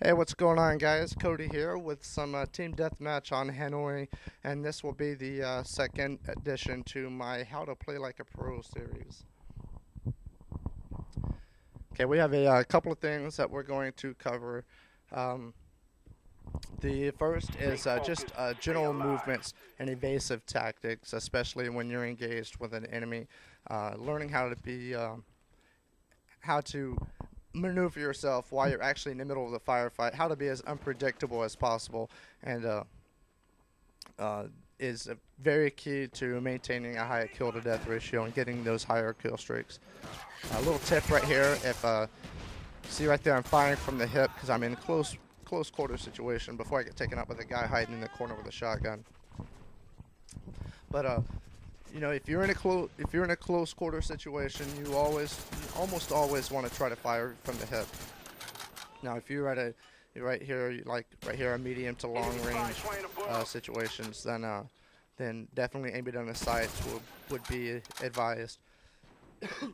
Hey, what's going on, guys? Cody here with some team deathmatch on Hanoi, and this will be the second addition to my How to Play Like a Pro series. Okay, we have a couple of things that we're going to cover. Um, the first is just general movements and evasive tactics, especially when you're engaged with an enemy. Learning how to maneuver yourself while you're actually in the middle of the firefight, how to be as unpredictable as possible, and uh, is very key to maintaining a high kill to death ratio and getting those higher kill streaks. A little tip right here: if see right there, I'm firing from the hip because I'm in close quarter situation before I get taken out with a guy hiding in the corner with a shotgun. But if you're in a close quarter situation, you almost always want to try to fire from the hip. Now, if you're right here, like right here, a medium to long range situations, then definitely aiming on the sights would be advised.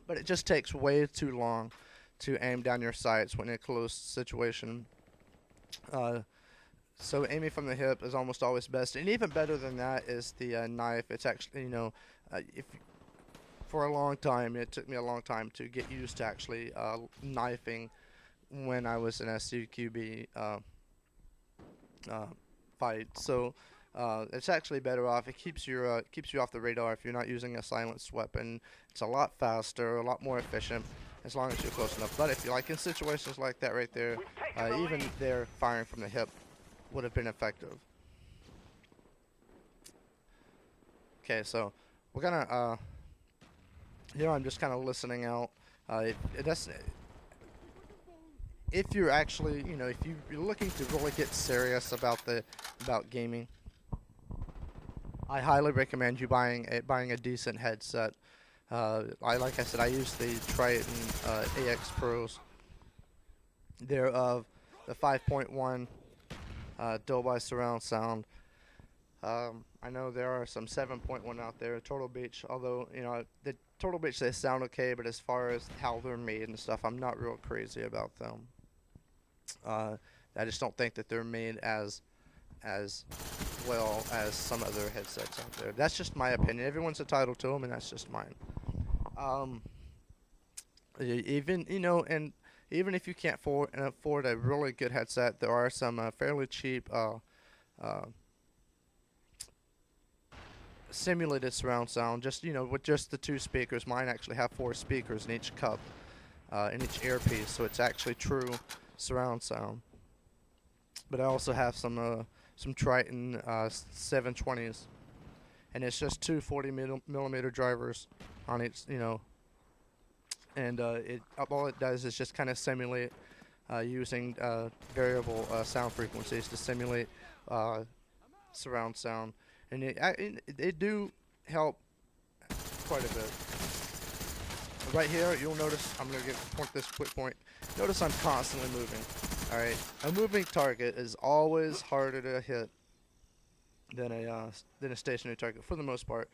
But it just takes way too long to aim down your sights when in a close situation. Uh, so aiming from the hip is almost always best, and even better than that is the knife. It's actually, if for a long time, it took me a long time to get used to actually knifing when I was in SCQB uh, fight. So it's actually better off. It keeps you off the radar if you're not using a silenced weapon. It's a lot faster, a lot more efficient, as long as you're close enough. But if you're like in situations like that right there, even there firing from the hip would have been effective. Okay, so we're gonna here I'm just kind of listening out. That's if you're actually, if you're looking to really get serious about gaming, I highly recommend you buying a decent headset. Like I said, I use the Triton AX Pros. They're of the 5.1 Dolby surround sound. I know there are some 7.1 out there, Turtle Beach. Although the Turtle Beach, they sound okay, but as far as how they're made and stuff, I'm not real crazy about them. Uh, I just don't think that they're made as well as some other headsets out there. That's just my opinion. Everyone's entitled to them, and that's just mine. Um, even and even if you can't afford a really good headset, there are some fairly cheap uh, simulated surround sound. Just with just the two speakers. Mine actually have four speakers in each cup, in each earpiece, so it's actually true surround sound. But I also have some Triton 720s, and it's just two 40 millimeter drivers on each, and it all it does is just kind of simulate using variable sound frequencies to simulate uh, surround sound, and they do help quite a bit. Right here, you'll notice I'm gonna point this quick point. Notice I'm constantly moving. All right, a moving target is always harder to hit than a stationary target for the most part.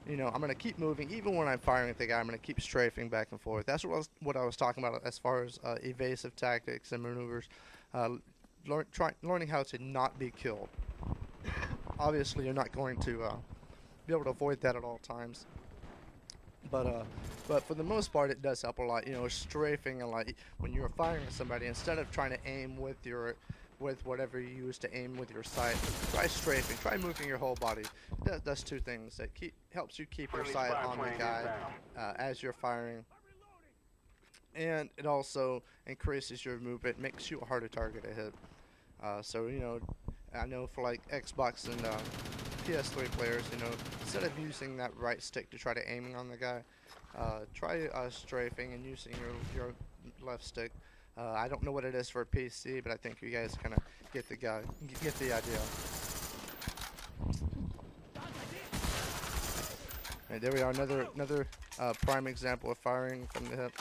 I'm gonna keep moving even when I'm firing at the guy. I'm gonna keep strafing back and forth. That's what I was talking about as far as evasive tactics and maneuvers. Uh, learning how to not be killed. Obviously, you're not going to be able to avoid that at all times. But but for the most part, it does help a lot. Strafing a lot when you're firing at somebody, instead of trying to aim with whatever you use to aim with your sight, try strafing. Try moving your whole body. That does two things. That helps you keep your sight on the guy as you're firing, and it also increases your movement, makes you a harder target to hit. So I know for like Xbox and PS3 players, instead of using that right stick to try to aiming on the guy, try strafing and using your left stick. I don't know what it is for a PC, but I think you guys kind of get the idea. Right, there we are, another prime example of firing from the hip.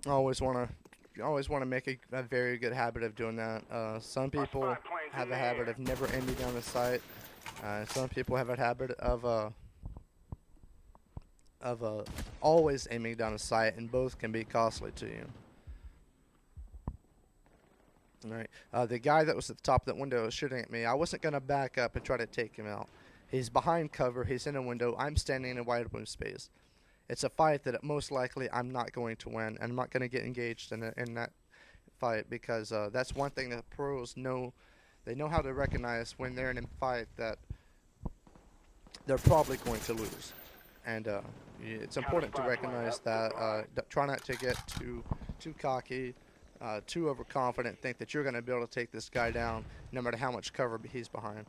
Always want to you always want to make a very good habit of doing that. Some people have a habit of never aiming down the sight. Some people have a habit of always aiming down a sight, and both can be costly to you. Right. The guy that was at the top of that window was shooting at me. I wasn't going to back up and try to take him out. He's behind cover. He's in a window. I'm standing in a wide open space. It's a fight that most likely I'm not going to win, and I'm not going to get engaged in that fight because that's one thing that pros know. They know how to recognize when they're in a fight that they're probably going to lose. And it's important to recognize that. Try not to get too cocky, too overconfident, think that you're going to be able to take this guy down no matter how much cover he's behind.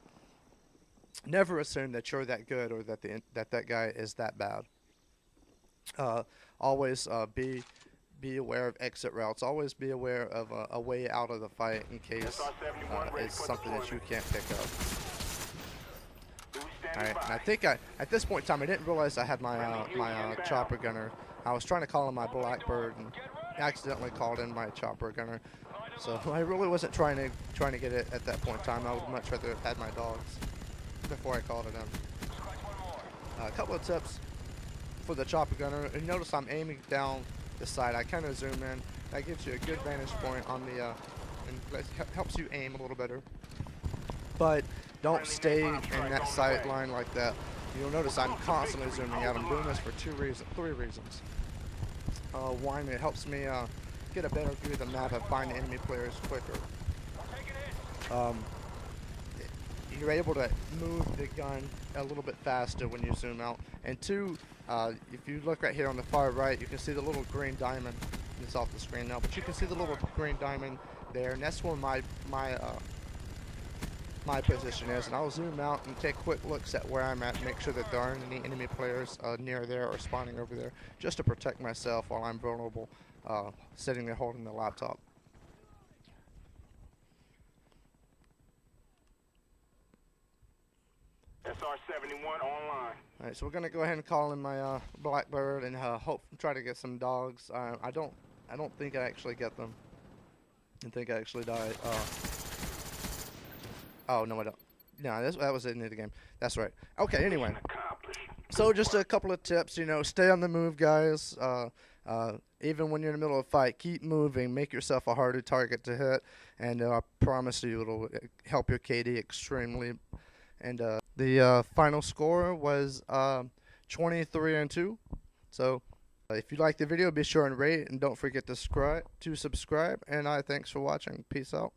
Never assume that you're that good or that that guy is that bad. Always be aware of exit routes. Always be aware of a way out of the fight in case it's something that you can't pick up. Alright, and I think at this point in time I didn't realize I had my chopper gunner. I was trying to call in my Blackbird and accidentally called in my chopper gunner. So I really wasn't trying to get it at that point in time. I would much rather have had my dogs before I called it in. A couple of tips for the chopper gunner. You notice I'm aiming down the side. I kind of zoom in. That gives you a good vantage point on the and helps you aim a little better. But don't stay in that sight line like that. You'll notice I'm constantly zooming out. I'm doing this for three reasons. One, it helps me get a better view of the map and find enemy players quicker. You're able to move the gun a little bit faster when you zoom out. And two, if you look right here on the far right, you can see the little green diamond. It's off the screen now, but you can see the little green diamond there, and that's where my position is. And I'll zoom out and take quick looks at where I'm at and make sure that there aren't any enemy players near there or spawning over there, just to protect myself while I'm vulnerable, sitting there holding the laptop. SR-71 online. Alright, so we're gonna go ahead and call in my Blackbird and try to get some dogs. I don't think I actually get them. I think I actually died. Oh no, I don't. No, that was the end of the game. That's right. Okay, anyway. So just a couple of tips. You know, stay on the move, guys. Even when you're in the middle of a fight, keep moving. Make yourself a harder target to hit, and I promise you it'll help your KD extremely. And the final score was 23-2. So if you liked the video, be sure and rate, and don't forget to subscribe. And thanks for watching. Peace out.